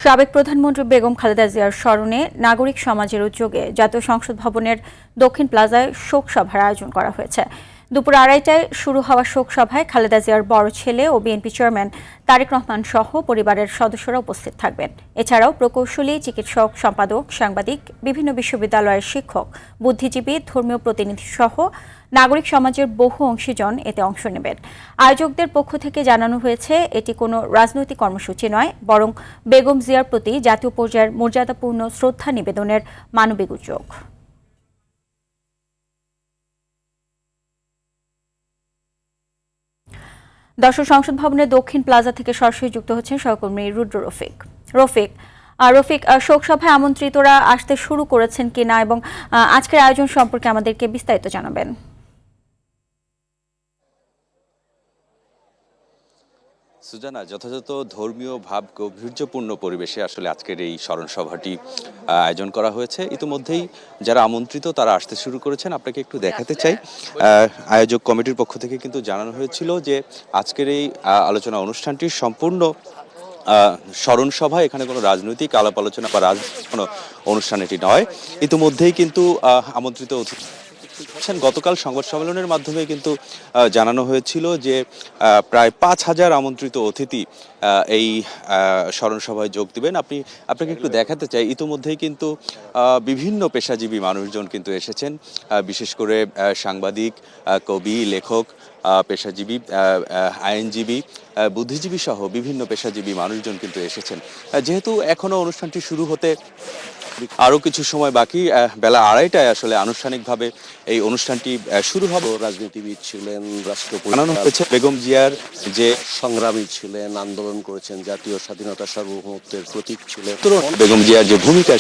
সাবেক প্রধানমন্ত্রী বেগম খালেদা জিয়ার স্মরণে নাগরিক সমাজের উদ্যোগে জাতীয় সংসদ ভবনের দক্ষিণ প্লাজায় শোক সভার আয়োজন করা হয়েছে। দুপুর 2:30টায় শুরু হওয়া শোক সভায় খালেদা জিয়ার বড় ছেলে ও বিএনপি চেয়ারম্যান তারেক রহমান সহ পরিবারের সদস্যরা উপস্থিত থাকবেন। এছাড়াও প্রকৌশলী, চিকিৎসক, সম্পাদক, সাংবাদিক, বিভিন্ন বিশ্ববিদ্যালয়ের শিক্ষক, বুদ্ধিজীবী, ধর্মীয় প্রতিনিধি সহ নাগরিক সমাজের বহু অংশীজন এতে অংশ নেবেন। আয়োজকদের পক্ষ থেকে জানানো হয়েছে, এটি কোনো রাজনৈতিক কর্মসূচি নয়, বরং বেগম জিয়ার প্রতি জাতীয় পর্যায়ের মর্যাদাপূর্ণ শ্রদ্ধা নিবেদনের মানবিক উদ্যোগ। দর্শক, সংসদ ভবনের দক্ষিণ প্লাজা থেকে সরাসরি যুক্ত হচ্ছেন সহকর্মী রুদ্র রফিক। রফিক, শোক সভায় আমন্ত্রিতরা আসতে শুরু করেছেন কিনা এবং আজকের আয়োজন সম্পর্কে আমাদেরকে বিস্তারিত জানাবেন। সুজানা, যথাযথ ধর্মীয় ভাব গাম্ভীর্যপূর্ণ পরিবেশে আসলে আজকের এই স্মরণ সভাটি আয়োজন করা হয়েছে। ইতিমধ্যেই যারা আমন্ত্রিত তারা আসতে শুরু করেছেন। আপনাকে একটু দেখাতে চাই, আয়োজক কমিটির পক্ষ থেকে কিন্তু জানানো হয়েছিল যে আজকের এই আলোচনা অনুষ্ঠানটি সম্পূর্ণ স্মরণ সভা, এখানে কোনো রাজনৈতিক আলাপ আলোচনা বা রাজনৈতিক কোনো অনুষ্ঠান এটি নয়। ইতিমধ্যেই কিন্তু আমন্ত্রিত অতিথি গতকাল সংবাদ সম্মেলনের মাধ্যমে কিন্তু জানানো হয়েছিল যে প্রায় 5,000 আমন্ত্রিত অতিথি এই স্মরণ সভায় যোগ দিবেন। আপনাকে একটু দেখাতে চাই, ইতিমধ্যেই কিন্তু বিভিন্ন পেশাজীবী মানুষজন কিন্তু এসেছেন, বিশেষ করে সাংবাদিক, কবি, লেখক, পেশাজীবী, আইনজীবী, বুদ্ধিজীবী সহ বিভিন্ন পেশাজীবী মানুষজন কিন্তু এসেছেন। যেহেতু এখনো অনুষ্ঠানটি শুরু হতে আরো কিছু সময় বাকি, বেলা 2:30টায় আসলে আনুষ্ঠানিকভাবে এই অনুষ্ঠানটি শুরু হবে। রাজনীতিবিদ ছিলেন, জানানো হয়েছে বেগম জিয়ার যে সংগ্রামী ছিলেন, আন্দোলন করেছেন, জাতীয় স্বাধীনতা সার্বভৌমত্বের প্রতীক ছিলেন। বেগম জিয়ার যে ভূমিকা,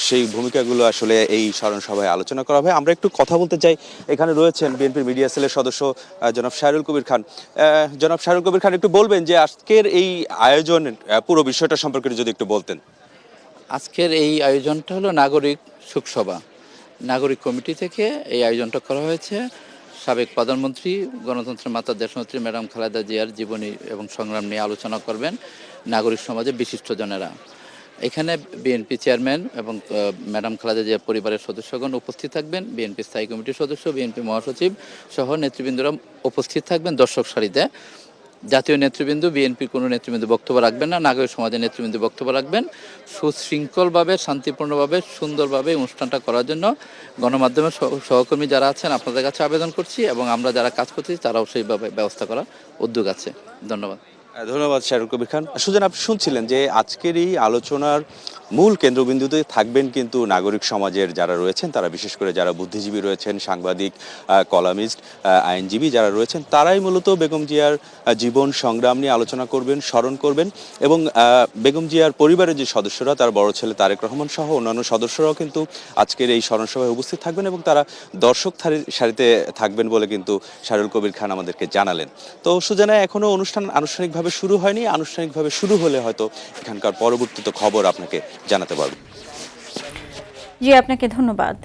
সেই ভূমিকাগুলো আসলে এই স্মরণ সভায় আলোচনা করা হবে। আমরা একটু কথা বলতে চাই, এখানে রয়েছেন বিএনপির মিডিয়া সেলের সদস্য জনাব শাহরুল কবির খান। জনাব শাহরুল কবির খান, একটু বলবেন যে আজকের এই আয়োজনের পুরো বিষয়টা সম্পর্কে যদি একটু বলতেন। আজকের এই আয়োজনটা হলো নাগরিক শোকসভা। নাগরিক কমিটি থেকে এই আয়োজনটা করা হয়েছে। সাবেক প্রধানমন্ত্রী, গণতন্ত্রের মাতা দেশনেত্রী ম্যাডাম খালেদা জিয়ার জীবনী এবং সংগ্রাম নিয়ে আলোচনা করবেন নাগরিক সমাজের বিশিষ্টজনেরা। এখানে বিএনপি চেয়ারম্যান এবং ম্যাডাম খালেদা জিয়ার পরিবারের সদস্যগণ উপস্থিত থাকবেন, বিএনপি স্থায়ী কমিটির সদস্য, বিএনপি মহাসচিব সহ নেতৃবৃন্দরা উপস্থিত থাকবেন দর্শক সারিতে। জাতীয় নেতৃবৃন্দ, বিএনপির কোনো নেতৃবৃন্দ বক্তব্য রাখবেন না, নাগরিক সমাজের নেতৃবৃন্দ বক্তব্য রাখবেন। সুশৃঙ্খলভাবে, শান্তিপূর্ণভাবে, সুন্দরভাবে অনুষ্ঠানটা করার জন্য গণমাধ্যমের সহকর্মী যারা আছেন আপনাদের কাছে আবেদন করছি, এবং আমরা যারা কাজ করছি তারাও সেইভাবে ব্যবস্থা করার উদ্যোগ আছে। ধন্যবাদ। ধন্যবাদ শাহরুল কবির খান। সুজন, আপনি শুনছিলেন যে আজকের এই আলোচনার মূল কেন্দ্রবিন্দুতে থাকবেন কিন্তু নাগরিক সমাজের যারা রয়েছেন, তারা বিশেষ করে যারা বুদ্ধিজীবী রয়েছেন, সাংবাদিক, কলামিস্ট, আইনজীবী যারা রয়েছেন, তারাই মূলত বেগম জিয়ার জীবন সংগ্রাম নিয়ে আলোচনা করবেন, স্মরণ করবেন। এবং বেগম জিয়ার পরিবারের যে সদস্যরা, তার বড় ছেলে তারেক রহমান সহ অন্যান্য সদস্যরাও কিন্তু আজকের এই স্মরণ সভায় উপস্থিত থাকবেন এবং তারা দর্শক সারিতে থাকবেন বলে কিন্তু শাহরুল কবির খান আমাদেরকে জানালেন। তো সুজানা, এখনো অনুষ্ঠান আনুষ্ঠানিকভাবে শুরু হয়নি। আনুষ্ঠানিকভাবে শুরু হলে হয়তো এখানকার পরবর্তীতে খবর আপনাকে জানাতে পারব। জি, আপনাকে ধন্যবাদ।